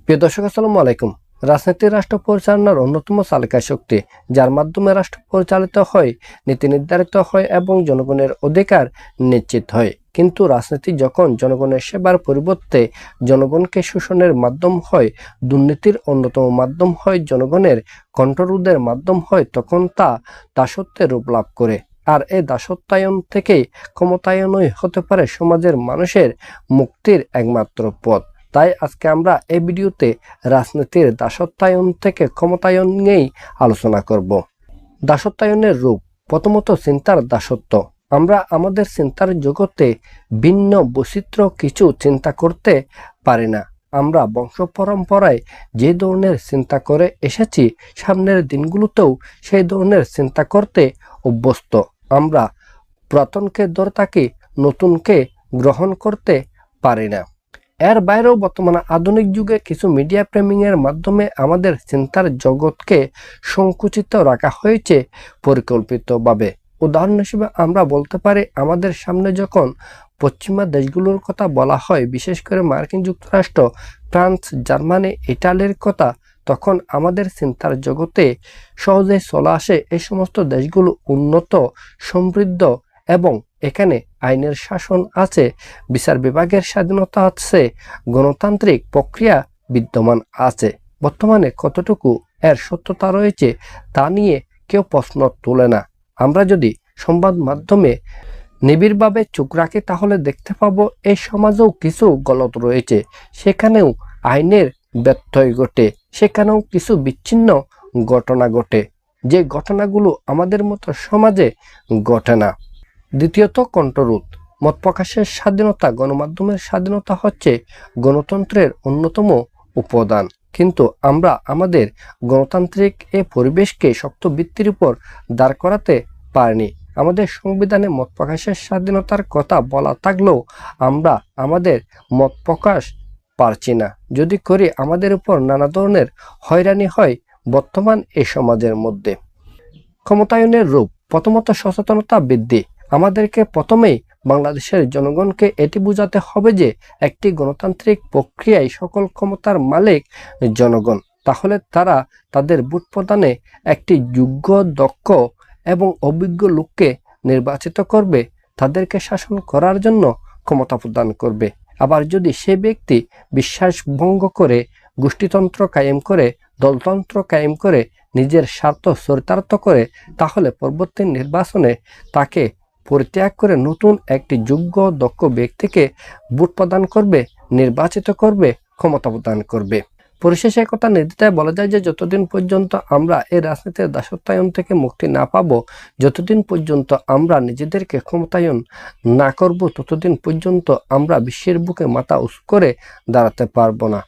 প্রিয় দর্শক, আসসালামু আলাইকুম। রাজনীতি রাষ্ট্র পরিচালনার অন্যতম চালিকা শক্তি, যার মাধ্যমে রাষ্ট্র পরিচালিত হয়, নীতি নির্ধারিত হয় এবং জনগণের অধিকার নিশ্চিত হয়। কিন্তু রাজনীতি যখন জনগণের সেবার পরিবর্তে জনগণকে শোষণের মাধ্যম হয়, দুর্নীতির অন্যতম মাধ্যম হয়, জনগণের কণ্ঠরোধের মাধ্যম হয়, তখন তা দাসত্বের রূপ লাভ করে। আর এই দাসত্বায়ন থেকেই ক্ষমতায়নই হতে পারে সমাজের মানুষের মুক্তির একমাত্র পথ। তাই আজকে আমরা এই ভিডিওতে রাজনীতির দাসত্বায়ন থেকে ক্ষমতায়ন নিয়েই আলোচনা করব। দাসত্বায়নের রূপ, প্রথমত চিন্তার দাসত্ব। আমরা আমাদের চিন্তার জগতে ভিন্ন বৈচিত্র্য কিছু চিন্তা করতে পারি না। আমরা বংশ পরম্পরায় যে ধরনের চিন্তা করে এসেছি, সামনের দিনগুলোতেও সেই ধরনের চিন্তা করতে অভ্যস্ত। আমরা পুরাতনকে ধরে থাকি, নতুনকে গ্রহণ করতে পারি না। এর বাইরেও বর্তমানে আধুনিক যুগে কিছু মিডিয়া ফ্রেমিংয়ের মাধ্যমে আমাদের চিন্তার জগৎকে সংকুচিত রাখা হয়েছে পরিকল্পিতভাবে। উদাহরণ হিসেবে আমরা বলতে পারি, আমাদের সামনে যখন পশ্চিমা দেশগুলোর কথা বলা হয়, বিশেষ করে মার্কিন যুক্তরাষ্ট্র, ফ্রান্স, জার্মানি, ইটালির কথা, তখন আমাদের চিন্তার জগতে সহজে চলে আসে এই সমস্ত দেশগুলো উন্নত, সমৃদ্ধ এবং এখানে আইনের শাসন আছে, বিচার বিভাগের স্বাধীনতা আছে, গণতান্ত্রিক প্রক্রিয়া বিদ্যমান আছে। বর্তমানে কতটুকু এর সত্যতা রয়েছে তা নিয়ে কেউ প্রশ্ন তোলে না। আমরা যদি সংবাদ মাধ্যমে নিবিড়ভাবে চোখ রাখি, তাহলে দেখতে পাবো এই সমাজেও কিছু গলত রয়েছে, সেখানেও আইনের ব্যত্যয় ঘটে, সেখানেও কিছু বিচ্ছিন্ন ঘটনা ঘটে, যে ঘটনাগুলো আমাদের মতো সমাজে ঘটে না। দ্বিতীয়ত, কণ্ঠরোধ। মত প্রকাশের স্বাধীনতা, গণমাধ্যমের স্বাধীনতা হচ্ছে গণতন্ত্রের অন্যতম উপাদান। কিন্তু আমরা আমাদের গণতান্ত্রিক এই পরিবেশকে শক্ত ভিত্তির উপর দাঁড় করাতে পারিনি। আমাদের সংবিধানে মত প্রকাশের স্বাধীনতার কথা বলা থাকলেও আমরা আমাদের মত প্রকাশ পারছি না। যদি করি, আমাদের উপর নানা ধরনের হয়রানি হয় বর্তমান এই সমাজের মধ্যে। ক্ষমতায়নের রূপ, প্রথমত সচেতনতা বৃদ্ধি। আমাদেরকে প্রথমেই বাংলাদেশের জনগণকে এটি বোঝাতে হবে যে একটি গণতান্ত্রিক প্রক্রিয়ায় সকল ক্ষমতার মালিক জনগণ। তাহলে তারা তাদের ভোট প্রদানে একটি যোগ্য, দক্ষ এবং অভিজ্ঞ লোককে নির্বাচিত করবে, তাদেরকে শাসন করার জন্য ক্ষমতা প্রদান করবে। আবার যদি সে ব্যক্তি বিশ্বাস ভঙ্গ করে, গোষ্ঠীতন্ত্র কায়েম করে, দলতন্ত্র কায়েম করে, নিজের স্বার্থ চরিতার্থ করে, তাহলে পরবর্তী নির্বাচনে তাকে পরিত্যাগ করে নতুন একটি যোগ্য, দক্ষ ব্যক্তিকে ভোট প্রদান করবে, নির্বাচিত করবে, ক্ষমতা প্রদান করবে। পরিশেষে কথা নির্দ্বিধায় বলা যায় যে যতদিন পর্যন্ত আমরা এই রাজনীতির দাসত্বায়ন থেকে মুক্তি না পাবো, যতদিন পর্যন্ত আমরা নিজেদেরকে ক্ষমতায়ন না করব, ততদিন পর্যন্ত আমরা বিশ্বের বুকে মাথা উঁচু করে দাঁড়াতে পারবো না।